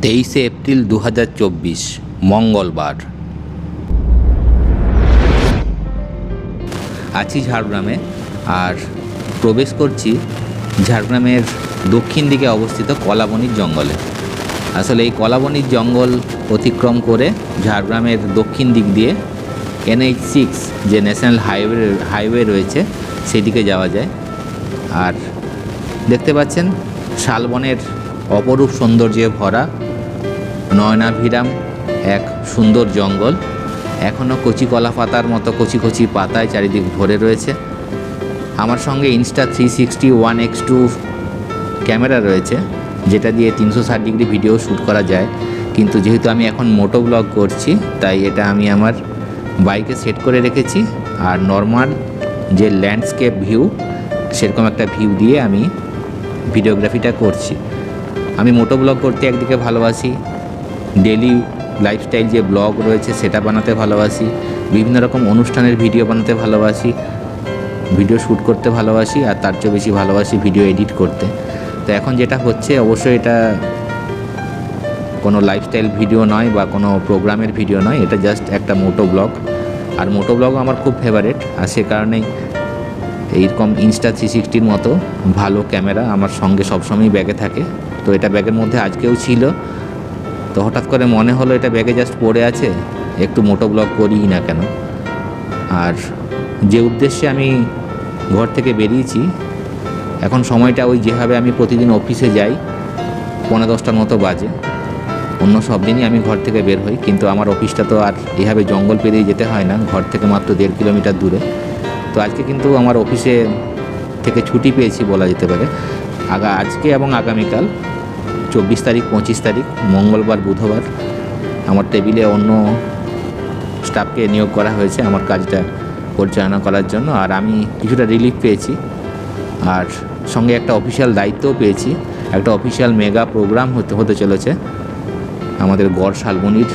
23শে April 2024 মঙ্গলবার। আছি ঝাড়গ্রামে আর প্রবেশ করছি ঝাড়গ্রামের দক্ষিণ দিকে অবস্থিত কলাবনির জঙ্গলে। আসলে এই কলাবনির জঙ্গল অতিক্রম করে ঝাড়গ্রামের দক্ষিণ দিক দিয়ে NH6 যে ন্যাশনাল হাইওয়ে রয়েছে সেদিকে যাওয়া যায়। আর দেখতে পাচ্ছেন শালবনের অপরূপ সৌন্দর্যে ভরা নয়নাভিরাম এক সুন্দর জঙ্গল। এখনও কচি কলা পাতার মতো কচি কচি পাতায় চারিদিক ভরে রয়েছে। আমার সঙ্গে Insta360 1x2 ক্যামেরা রয়েছে, যেটা দিয়ে 360 ডিগ্রি ভিডিও শ্যুট করা যায়। কিন্তু যেহেতু আমি এখন মোটো ব্লগ করছি, তাই এটা আমি আমার বাইকে সেট করে রেখেছি। আর নর্মাল যে ল্যান্ডস্কেপ ভিউ, সেরকম একটা ভিউ দিয়ে আমি ভিডিওগ্রাফিটা করছি। আমি মোটো ব্লগ করতে একদিকে ভালোবাসি, ডেলি লাইফস্টাইল যে ব্লগ রয়েছে সেটা বানাতে ভালোবাসি, বিভিন্ন রকম অনুষ্ঠানের ভিডিও বানাতে ভালোবাসি, ভিডিও শ্যুট করতে ভালোবাসি, আর তার চেয়ে বেশি ভালোবাসি ভিডিও এডিট করতে। তো এখন যেটা হচ্ছে, অবশ্যই এটা কোনো লাইফস্টাইল ভিডিও নয় বা কোনো প্রোগ্রামের ভিডিও নয়, এটা জাস্ট একটা মোটো ব্লগ। আর মোটো ব্লগ আমার খুব ফেভারিট, আর সে কারণেই এইরকম Insta360 মতো ভালো ক্যামেরা আমার সঙ্গে সবসময়ই ব্যাগে থাকে। তো এটা ব্যাগের মধ্যে আজকেও ছিল, তো হঠাৎ করে মনে হলো এটা ব্যাগে জাস্ট পড়ে আছে, একটু মোটো ব্লগ করিই না কেন। আর যে উদ্দেশ্যে আমি ঘর থেকে বেরিয়েছি, এখন সময়টা ওই যেভাবে আমি প্রতিদিন অফিসে যাই 9:30টার মতো বাজে। অন্য সব দিনই আমি ঘর থেকে বের হই, কিন্তু আমার অফিসটা তো আর এভাবে জঙ্গল পেরিয়ে যেতে হয় না, ঘর থেকে মাত্র 1.5 কিলোমিটার দূরে। তো আজকে কিন্তু আমার অফিসে থেকে ছুটি পেয়েছি বলা যেতে পারে। আজকে এবং আগামীকাল 24 তারিখ 25 তারিখ মঙ্গলবার বুধবার আমার টেবিলে অন্য স্টাফকে নিয়োগ করা হয়েছে আমার কাজটা পরিচালনা করার জন্য। আর আমি কিছুটা রিলিফ পেয়েছি, আর সঙ্গে একটা অফিসিয়াল দায়িত্বও পেয়েছি। একটা অফিসিয়াল মেগা প্রোগ্রাম হতে চলেছে আমাদের গড় শালবনির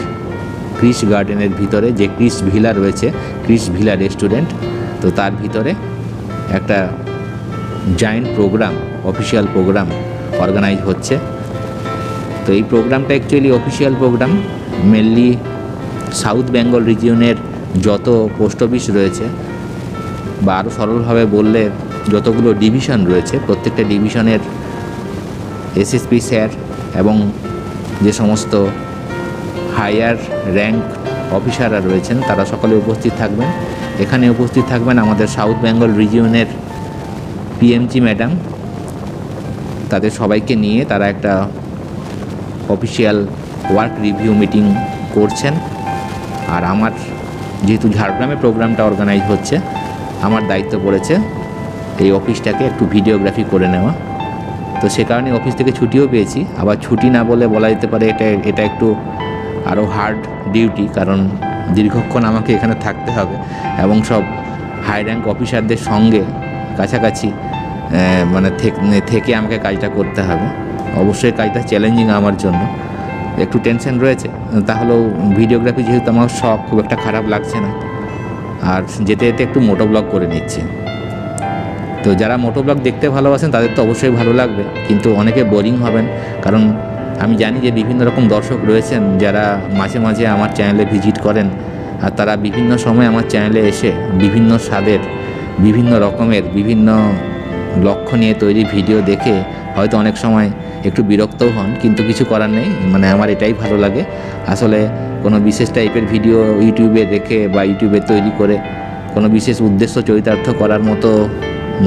ক্রিস গার্ডেনের ভিতরে, যে ক্রিস ভিলা রয়েছে, ক্রিস ভিলা রেস্টুরেন্ট। তো তার ভিতরে একটা giant program, official program organise হচ্ছে। তো এই প্রোগ্রামটা actually official program, mainly south Bengal রিজিয়নের যত পোস্ট অফিস রয়েছে, বা আরও সরলভাবে বললে যতগুলো ডিভিশন রয়েছে, প্রত্যেকটা ডিভিশনের SSP স্যার এবং যে সমস্ত হায়ার র্যাঙ্ক অফিসাররা রয়েছেন তারা সকলে উপস্থিত থাকবেন। এখানে উপস্থিত থাকবেন আমাদের সাউথ বেঙ্গল রিজিয়নের PMG ম্যাডাম। তাদের সবাইকে নিয়ে তারা একটা অফিসিয়াল ওয়ার্ক রিভিউ মিটিং করছেন। আর আমার যেহেতু ঝাড়গ্রামে প্রোগ্রামটা অর্গানাইজ হচ্ছে, আমার দায়িত্ব পড়েছে এই অফিসটাকে একটু ভিডিওগ্রাফি করে নেওয়া। তো সে কারণে অফিস থেকে ছুটিও পেয়েছি। আবার ছুটি না বলে বলা যেতে পারে এটা একটু আরও হার্ড ডিউটি, কারণ দীর্ঘক্ষণ আমাকে এখানে থাকতে হবে এবং সব হাই র্যাঙ্ক অফিসারদের সঙ্গে কাছাকাছি থেকে আমাকে কাজটা করতে হবে। অবশ্যই কাজটা চ্যালেঞ্জিং আমার জন্য, একটু টেনশন রয়েছে। তাহলেও ভিডিওগ্রাফি যেহেতু আমার শখ, খুব একটা খারাপ লাগছে না। আর যেতে যেতে একটু মোটো ব্লগ করে নিচ্ছে। তো যারা মোটো ব্লগ দেখতে ভালোবাসেন তাদের তো অবশ্যই ভালো লাগবে, কিন্তু অনেকে বোরিং হবেন, কারণ আমি জানি যে বিভিন্ন রকম দর্শক রয়েছেন যারা মাঝে মাঝে আমার চ্যানেলে ভিজিট করেন। আর তারা বিভিন্ন সময় আমার চ্যানেলে এসে বিভিন্ন স্বাদের, বিভিন্ন রকমের, বিভিন্ন লক্ষ্য নিয়ে তৈরি ভিডিও দেখে হয়তো অনেক সময় একটু বিরক্তও হন, কিন্তু কিছু করার নেই। আমার এটাই ভালো লাগে। আসলে কোনো বিশেষ টাইপের ভিডিও ইউটিউবে দেখে বা ইউটিউবে তৈরি করে কোনো বিশেষ উদ্দেশ্য চরিতার্থ করার মতো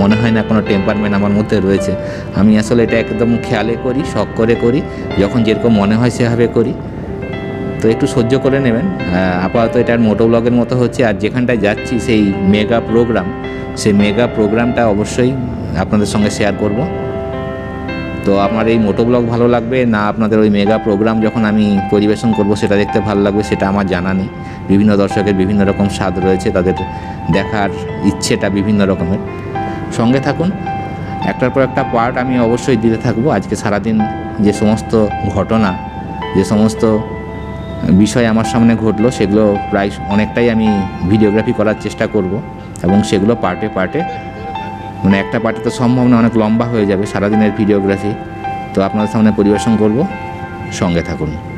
মনে হয় না কোনো টেম্পারমেন্ট আমার মধ্যে রয়েছে। আমি আসলে এটা একদম খেয়ালে করি, শখ করে করি, যখন যেরকম মনে হয় সেভাবে করি। তো একটু সহ্য করে নেবেন। আপাতত এটার মোটো ব্লগের মতো হচ্ছে। আর যেখানটায় যাচ্ছি সেই মেগা প্রোগ্রাম, সেই মেগা প্রোগ্রামটা অবশ্যই আপনাদের সঙ্গে শেয়ার করব। তো আমার এই মোটো ব্লগ ভালো লাগবে না আপনাদের ওই মেগা প্রোগ্রাম যখন আমি পরিবেশন করব সেটা দেখতে ভালো লাগবে, সেটা আমার জানা নেই। বিভিন্ন দর্শকের বিভিন্ন রকম স্বাদ রয়েছে, তাদের দেখার ইচ্ছেটা বিভিন্ন রকমের। সঙ্গে থাকুন, একটার পর একটা পার্ট আমি অবশ্যই দিতে থাকবো। আজকে সারাদিন যে সমস্ত ঘটনা, যে সমস্ত বিষয় আমার সামনে ঘটলো, সেগুলো প্রায় অনেকটাই আমি ভিডিওগ্রাফি করার চেষ্টা করব এবং সেগুলো পার্টে পার্টে, একটা পার্টে তো সম্ভব না, অনেক লম্বা হয়ে যাবে সারাদিনের ভিডিওগ্রাফি। তো আপনাদের সামনে পরিবেশন করব। সঙ্গে থাকুন।